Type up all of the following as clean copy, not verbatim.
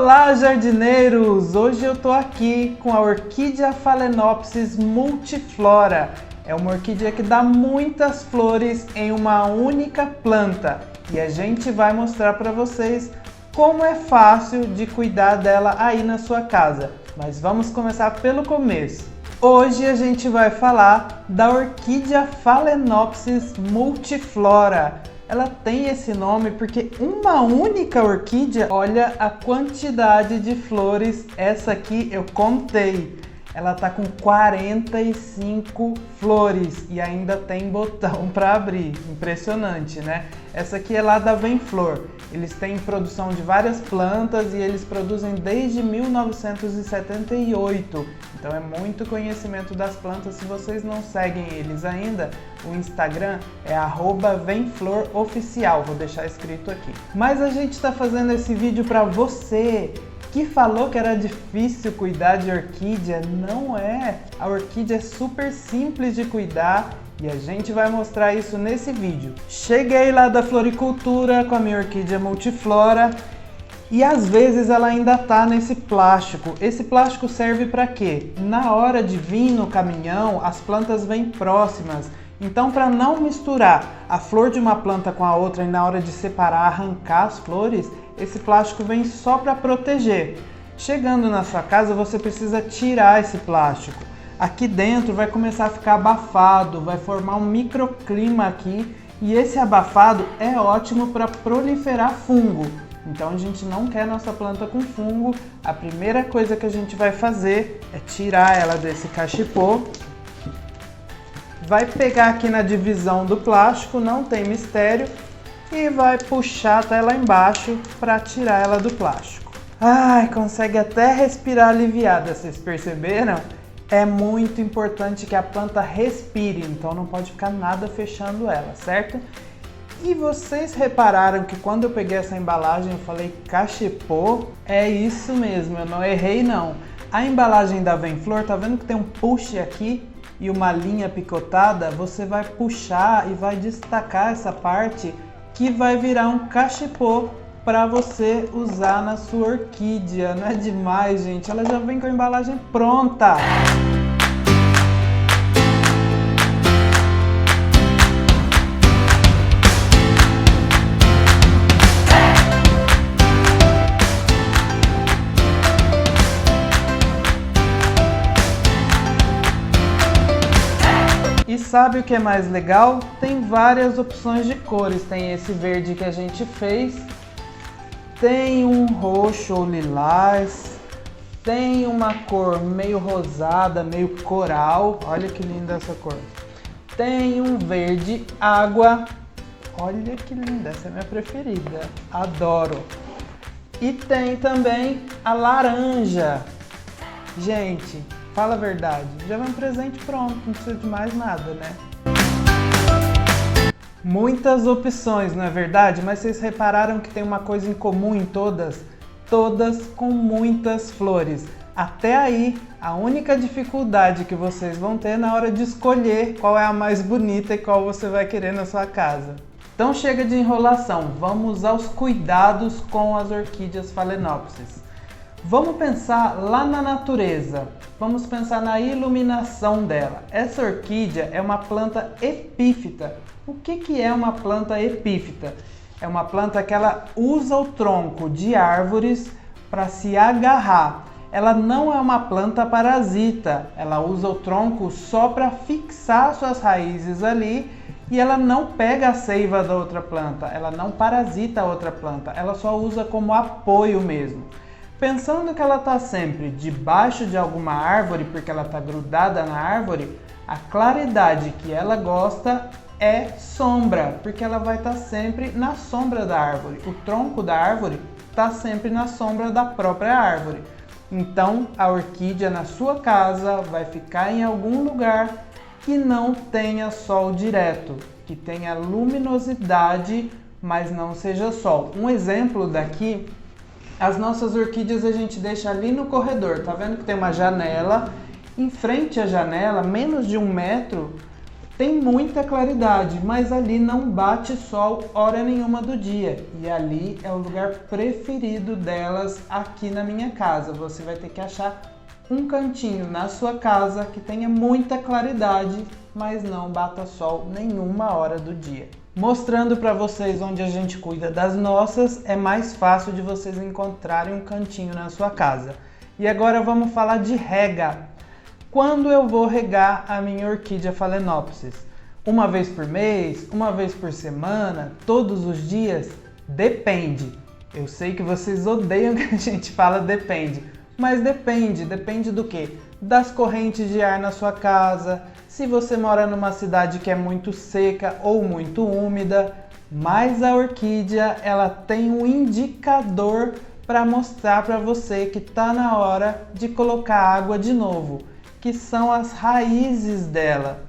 Olá, jardineiros! Hoje eu tô aqui com a orquídea Phalaenopsis multiflora. É uma orquídea que dá muitas flores em uma única planta e a gente vai mostrar para vocês como é fácil de cuidar dela aí na sua casa. Mas vamos começar pelo começo. Hoje a gente vai falar da orquídea Phalaenopsis multiflora. Ela tem esse nome porque uma única orquídea, olha a quantidade de flores, essa aqui eu contei. Ela tá com 45 flores e ainda tem botão para abrir, impressionante, né? Essa aqui é lá da Venflor. Eles têm produção de várias plantas e eles produzem desde 1978. Então é muito conhecimento das plantas. Se vocês não seguem eles ainda, o Instagram é @venfloroficial, vou deixar escrito aqui. Mas a gente está fazendo esse vídeo para você que falou que era difícil cuidar de orquídea. Não é, a orquídea é super simples de cuidar e a gente vai mostrar isso nesse vídeo. Cheguei lá da floricultura com a minha orquídea multiflora e às vezes ela ainda tá nesse plástico. Esse plástico serve para quê? Na hora de vir no caminhão, as plantas vêm próximas. Então, para não misturar a flor de uma planta com a outra e na hora de separar, arrancar as flores, esse plástico vem só para proteger. Chegando na sua casa, você precisa tirar esse plástico. Aqui dentro vai começar a ficar abafado, vai formar um microclima aqui e esse abafado é ótimo para proliferar fungo. Então a gente não quer nossa planta com fungo. A primeira coisa que a gente vai fazer é tirar ela desse cachepô. Vai pegar aqui na divisão do plástico, não tem mistério, e vai puxar até lá embaixo para tirar ela do plástico. Ai, consegue até respirar aliviada, vocês perceberam? É muito importante que a planta respire, então não pode ficar nada fechando ela, certo? E vocês repararam que quando eu peguei essa embalagem eu falei cachepô? É isso mesmo, eu não errei não. A embalagem da Venflor, tá vendo que tem um push aqui e uma linha picotada? Você vai puxar e vai destacar essa parte que vai virar um cachepô para você usar na sua orquídea. Não é demais, gente? Ela já vem com a embalagem pronta. E sabe o que é mais legal? Tem várias opções de cores. Tem esse verde que a gente fez, tem um roxo ou lilás, tem uma cor meio rosada, meio coral, olha que linda essa cor. Tem um verde água, olha que linda, essa é a minha preferida, adoro. E tem também a laranja. Gente, fala a verdade, já vem um presente pronto, não precisa de mais nada, né? Muitas opções, não é verdade? Mas vocês repararam que tem uma coisa em comum em todas? Todas com muitas flores. Até aí, a única dificuldade que vocês vão ter na hora de escolher qual é a mais bonita e qual você vai querer na sua casa. Então chega de enrolação, vamos aos cuidados com as orquídeas Phalaenopsis. Vamos pensar lá na natureza, vamos pensar na iluminação dela. Essa orquídea é uma planta epífita. O que é uma planta epífita? É uma planta que ela usa o tronco de árvores para se agarrar. Ela não é uma planta parasita, ela usa o tronco só para fixar suas raízes ali e ela não pega a seiva da outra planta, ela não parasita a outra planta, ela só usa como apoio mesmo. Pensando que ela está sempre debaixo de alguma árvore, porque ela está grudada na árvore, a claridade que ela gosta é sombra, porque ela vai estar sempre na sombra da árvore. O tronco da árvore está sempre na sombra da própria árvore. Então, a orquídea na sua casa vai ficar em algum lugar que não tenha sol direto, que tenha luminosidade, mas não seja sol. Um exemplo daqui, as nossas orquídeas a gente deixa ali no corredor, tá vendo que tem uma janela? Em frente à janela, menos de 1 metro, tem muita claridade, mas ali não bate sol hora nenhuma do dia. E ali é o lugar preferido delas aqui na minha casa. Você vai ter que achar um cantinho na sua casa que tenha muita claridade, mas não bata sol nenhuma hora do dia. Mostrando para vocês onde a gente cuida das nossas, é mais fácil de vocês encontrarem um cantinho na sua casa. E agora vamos falar de rega. Quando eu vou regar a minha orquídea Phalaenopsis? Uma vez por mês? Uma vez por semana? Todos os dias? Depende. Eu sei que vocês odeiam que a gente fala depende, mas depende do quê? Das correntes de ar na sua casa, se você mora numa cidade que é muito seca ou muito úmida, mas a orquídea ela tem um indicador para mostrar para você que está na hora de colocar água de novo, que são as raízes dela.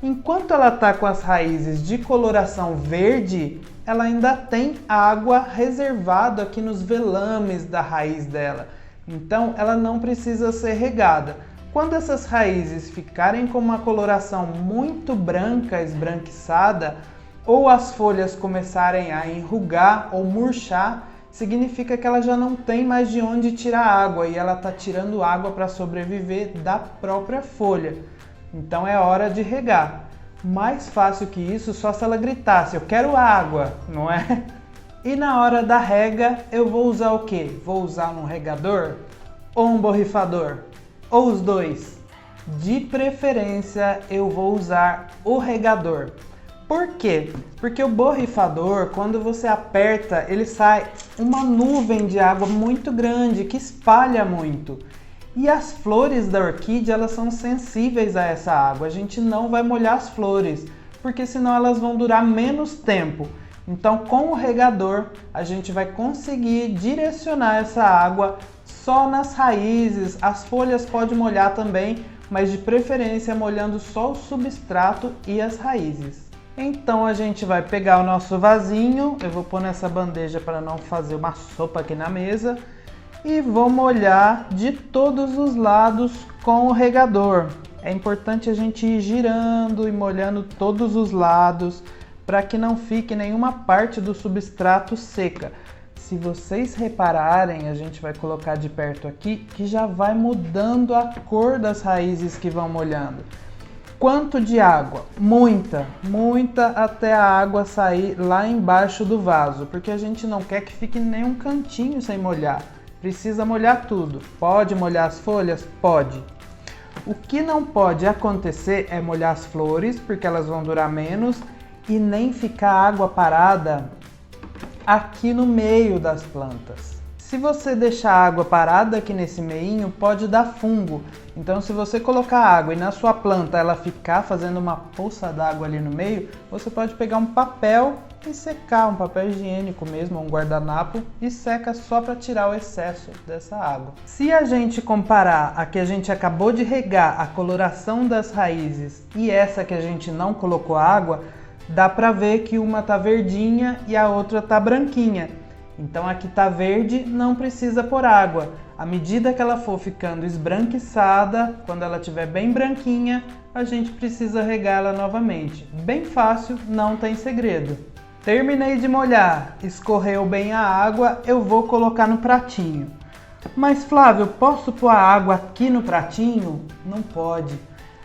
Enquanto ela está com as raízes de coloração verde, ela ainda tem água reservada aqui nos velames da raiz dela. Então ela não precisa ser regada. Quando essas raízes ficarem com uma coloração muito branca, esbranquiçada, ou as folhas começarem a enrugar ou murchar, significa que ela já não tem mais de onde tirar água e ela está tirando água para sobreviver da própria folha. Então é hora de regar. Mais fácil que isso só se ela gritasse, eu quero água, não é? E na hora da rega eu vou usar o quê? Vou usar um regador ou um borrifador? Ou os dois? De preferência eu vou usar o regador. Por quê? Porque o borrifador, quando você aperta, ele sai uma nuvem de água muito grande que espalha muito. E as flores da orquídea, elas são sensíveis a essa água. A gente não vai molhar as flores, porque senão elas vão durar menos tempo. Então, com o regador, a gente vai conseguir direcionar essa água só nas raízes. As folhas pode molhar também, mas de preferência molhando só o substrato e as raízes. Então a gente vai pegar o nosso vasinho, eu vou pôr nessa bandeja para não fazer uma sopa aqui na mesa, e vou molhar de todos os lados com o regador. É importante a gente ir girando e molhando todos os lados para que não fique nenhuma parte do substrato seca. Se vocês repararem, a gente vai colocar de perto aqui, que já vai mudando a cor das raízes que vão molhando. Quanto de água? Muita até a água sair lá embaixo do vaso, porque a gente não quer que fique nenhum cantinho sem molhar. Precisa molhar tudo. Pode molhar as folhas? Pode. O que não pode acontecer é molhar as flores, porque elas vão durar menos, e nem ficar água parada aqui no meio das plantas. Se você deixar a água parada aqui nesse meinho, pode dar fungo. Então, se você colocar água e na sua planta ela ficar fazendo uma poça d'água ali no meio, você pode pegar um papel e secar, um papel higiênico mesmo, um guardanapo, e seca só para tirar o excesso dessa água. Se a gente comparar a que a gente acabou de regar, a coloração das raízes, e essa que a gente não colocou água, dá para ver que uma tá verdinha e a outra tá branquinha. Então aqui tá verde, não precisa pôr água. À medida que ela for ficando esbranquiçada, quando ela estiver bem branquinha, a gente precisa regar ela novamente. Bem fácil, não tem segredo. Terminei de molhar, escorreu bem a água, eu vou colocar no pratinho. Mas Flávio, posso pôr a água aqui no pratinho? Não pode.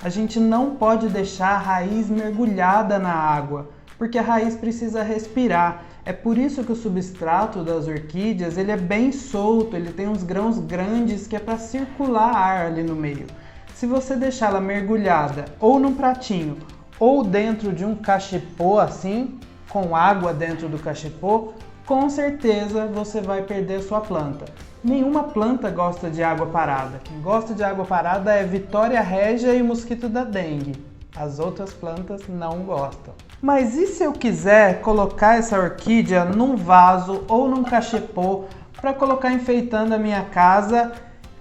A gente não pode deixar a raiz mergulhada na água, porque a raiz precisa respirar. É por isso que o substrato das orquídeas ele é bem solto, ele tem uns grãos grandes que é para circular ar ali no meio. Se você deixar ela mergulhada ou num pratinho ou dentro de um cachepô assim, com água dentro do cachepô, com certeza você vai perder sua planta. Nenhuma planta gosta de água parada. Quem gosta de água parada é Vitória Régia e o mosquito da dengue. As outras plantas não gostam. Mas e se eu quiser colocar essa orquídea num vaso ou num cachepô para colocar enfeitando a minha casa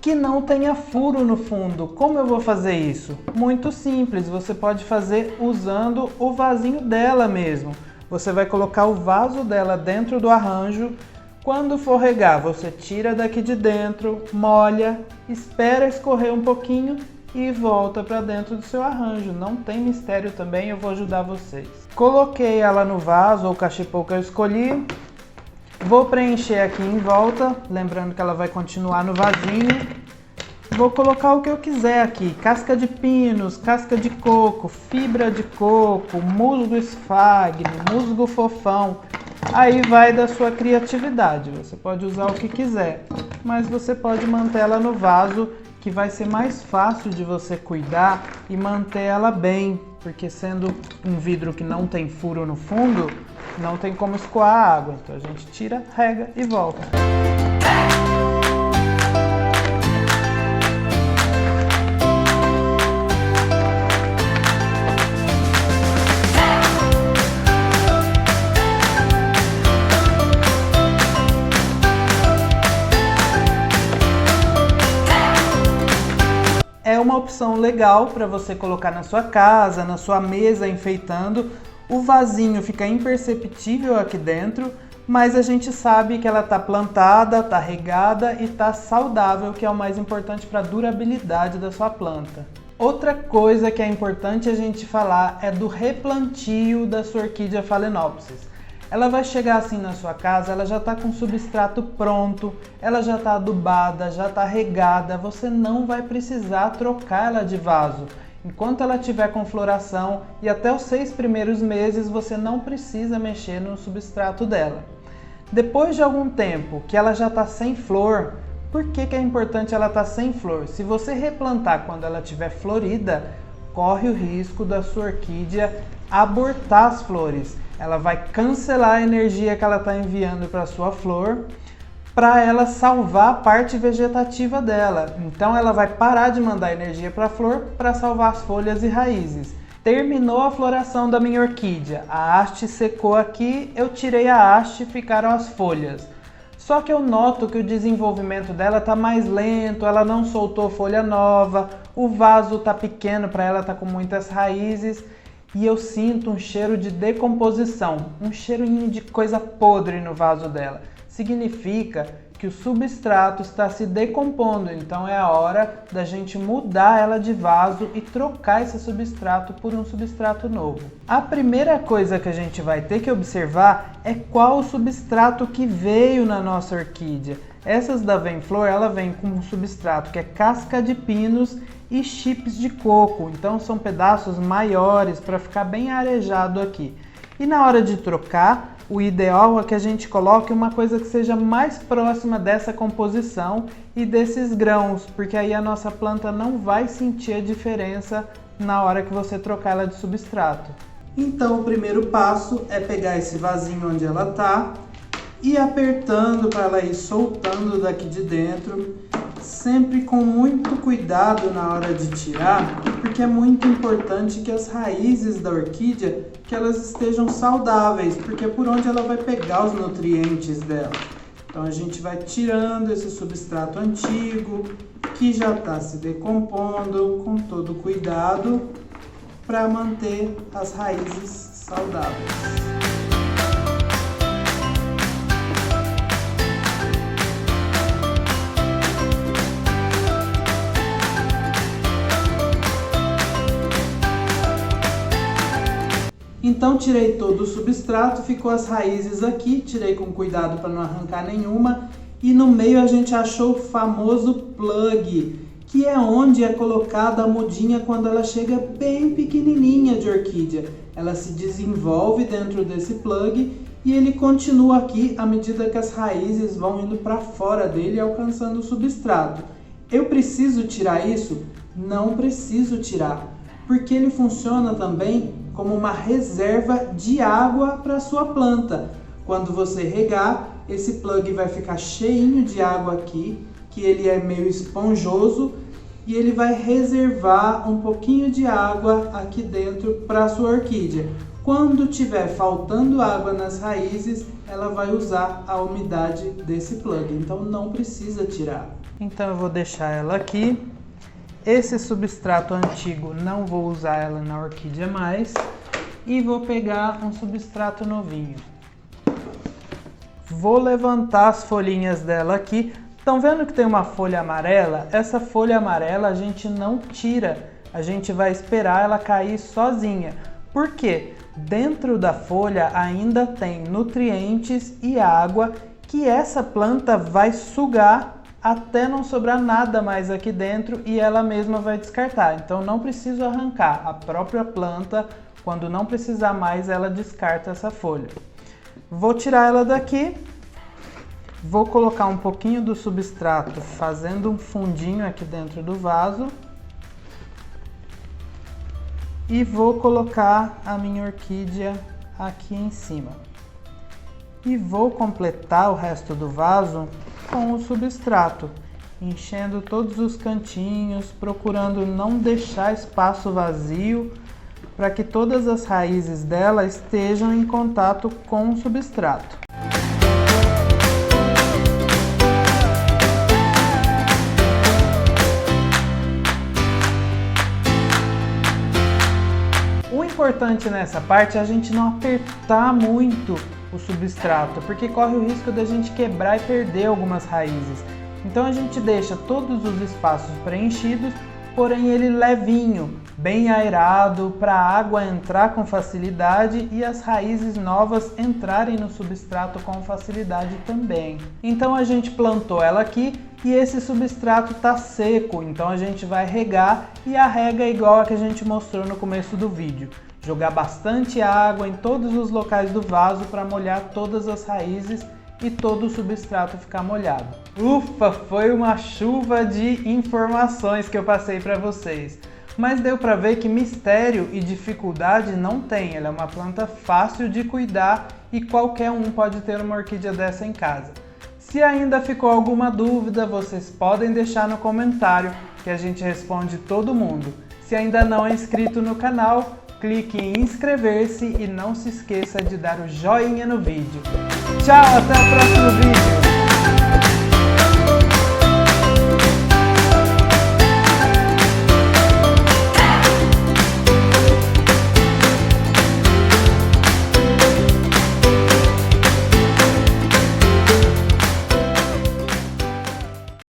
que não tenha furo no fundo? Como eu vou fazer isso? Muito simples, você pode fazer usando o vasinho dela mesmo. Você vai colocar o vaso dela dentro do arranjo. Quando for regar, você tira daqui de dentro, molha, espera escorrer um pouquinho e volta para dentro do seu arranjo. Não tem mistério também, eu vou ajudar vocês. Coloquei ela no vaso ou cachepô que eu escolhi. Vou preencher aqui em volta, lembrando que ela vai continuar no vasinho. Vou colocar o que eu quiser aqui, casca de pinos, casca de coco, fibra de coco, musgo esfagno, musgo fofão. Aí vai da sua criatividade, você pode usar o que quiser, mas você pode manter ela no vaso, que vai ser mais fácil de você cuidar e manter ela bem, porque sendo um vidro que não tem furo no fundo, não tem como escoar a água, então a gente tira, rega e volta. É uma opção legal para você colocar na sua casa, na sua mesa, enfeitando. O vasinho fica imperceptível aqui dentro, mas a gente sabe que ela está plantada, está regada e está saudável, que é o mais importante para a durabilidade da sua planta. Outra coisa que é importante a gente falar é do replantio da sua orquídea Phalaenopsis. Ela vai chegar assim na sua casa, ela já está com o substrato pronto, ela já está adubada, já está regada, você não vai precisar trocar ela de vaso. Enquanto ela estiver com floração e até os 6 primeiros meses, você não precisa mexer no substrato dela. Depois de algum tempo que ela já está sem flor, por que é importante ela estar sem flor? Se você replantar quando ela estiver florida, corre o risco da sua orquídea abortar as flores. Ela vai cancelar a energia que ela está enviando para a sua flor, para ela salvar a parte vegetativa dela. Então ela vai parar de mandar energia para a flor para salvar as folhas e raízes. Terminou a floração da minha orquídea, a haste secou aqui, eu tirei a haste e ficaram as folhas. Só que eu noto que o desenvolvimento dela está mais lento, ela não soltou folha nova, o vaso está pequeno para ela, está com muitas raízes. E eu sinto um cheiro de decomposição, um cheirinho de coisa podre no vaso dela. Significa que o substrato está se decompondo, então é a hora da gente mudar ela de vaso e trocar esse substrato por um substrato novo. A primeira coisa que a gente vai ter que observar é qual o substrato que veio na nossa orquídea. Essas da Vem-Flor, ela vem com um substrato que é casca de pinos e chips de coco, então são pedaços maiores para ficar bem arejado aqui. E na hora de trocar, o ideal é que a gente coloque uma coisa que seja mais próxima dessa composição e desses grãos, porque aí a nossa planta não vai sentir a diferença na hora que você trocar ela de substrato. Então o primeiro passo é pegar esse vasinho onde ela está e apertando para ela ir soltando daqui de dentro, sempre com muito cuidado na hora de tirar, porque é muito importante que as raízes da orquídea que elas estejam saudáveis, porque é por onde ela vai pegar os nutrientes dela. Então a gente vai tirando esse substrato antigo, que já está se decompondo, com todo cuidado, para manter as raízes saudáveis. Então tirei todo o substrato, ficou as raízes aqui, tirei com cuidado para não arrancar nenhuma. E no meio a gente achou o famoso plug, que é onde é colocada a mudinha quando ela chega bem pequenininha de orquídea. Ela se desenvolve dentro desse plug e ele continua aqui à medida que as raízes vão indo para fora dele, alcançando o substrato. Eu preciso tirar isso? Não preciso tirar, porque ele funciona também como uma reserva de água para a sua planta. Quando você regar, esse plug vai ficar cheinho de água aqui, que ele é meio esponjoso, e ele vai reservar um pouquinho de água aqui dentro para a sua orquídea. Quando tiver faltando água nas raízes, ela vai usar a umidade desse plug, então não precisa tirar. Então eu vou deixar ela aqui. Esse substrato antigo não vou usar ela na orquídea mais e vou pegar um substrato novinho. Vou levantar as folhinhas dela aqui Estão vendo que tem uma folha amarela? Essa folha amarela a gente não tira, a gente vai esperar ela cair sozinha. Por quê? Dentro da folha ainda tem nutrientes e água que essa planta vai sugar até não sobrar nada mais aqui dentro e ela mesma vai descartar. Então não preciso arrancar, a própria planta, quando não precisar mais, ela descarta essa folha. Vou tirar ela daqui, vou colocar um pouquinho do substrato fazendo um fundinho aqui dentro do vaso e vou colocar a minha orquídea aqui em cima. E vou completar o resto do vaso com o substrato, enchendo todos os cantinhos, procurando não deixar espaço vazio para que todas as raízes dela estejam em contato com o substrato. O importante nessa parte é a gente não apertar muito o substrato, porque corre o risco da gente quebrar e perder algumas raízes. Então a gente deixa todos os espaços preenchidos, porém ele levinho, bem aerado, para a água entrar com facilidade e as raízes novas entrarem no substrato com facilidade também. Então a gente plantou ela aqui e esse substrato está seco, então a gente vai regar e a rega é igual a que a gente mostrou no começo do vídeo. Jogar bastante água em todos os locais do vaso para molhar todas as raízes e todo o substrato ficar molhado. Ufa, foi uma chuva de informações que eu passei para vocês. Mas deu para ver que mistério e dificuldade não tem. Ela é uma planta fácil de cuidar e qualquer um pode ter uma orquídea dessa em casa. Se ainda ficou alguma dúvida, vocês podem deixar no comentário que a gente responde todo mundo. Se ainda não é inscrito no canal, clique em inscrever-se e não se esqueça de dar o joinha no vídeo. Tchau, até o próximo vídeo!